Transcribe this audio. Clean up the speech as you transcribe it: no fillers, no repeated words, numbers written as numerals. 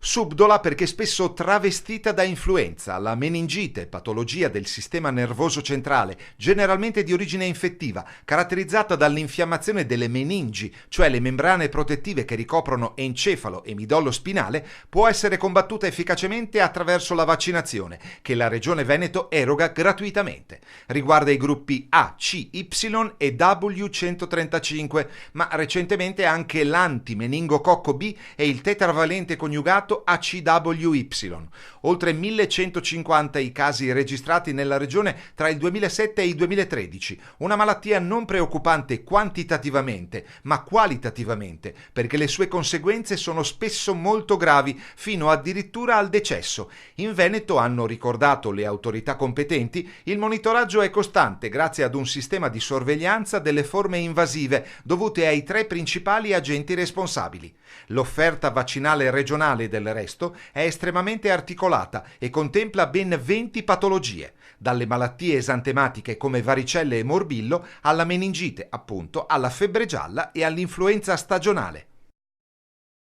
Subdola perché spesso travestita da influenza, la meningite, patologia del sistema nervoso centrale, generalmente di origine infettiva, caratterizzata dall'infiammazione delle meningi, cioè le membrane protettive che ricoprono encefalo e midollo spinale, può essere combattuta efficacemente attraverso la vaccinazione, che la Regione Veneto eroga gratuitamente. Riguarda i gruppi A, C, Y e W135, ma recentemente anche l'antimeningococco B e il tetravalente coniugato ACWY. Oltre 1150 i casi registrati nella regione tra il 2007 e il 2013, una malattia non preoccupante quantitativamente, ma qualitativamente, perché le sue conseguenze sono spesso molto gravi, fino addirittura al decesso. In Veneto, hanno ricordato le autorità competenti, il monitoraggio è costante grazie ad un sistema di sorveglianza delle forme invasive dovute ai tre principali agenti responsabili. L'offerta vaccinale regionale del resto è estremamente articolata e contempla ben 20 patologie, dalle malattie esantematiche come varicelle e morbillo alla meningite, appunto, alla febbre gialla e all'influenza stagionale.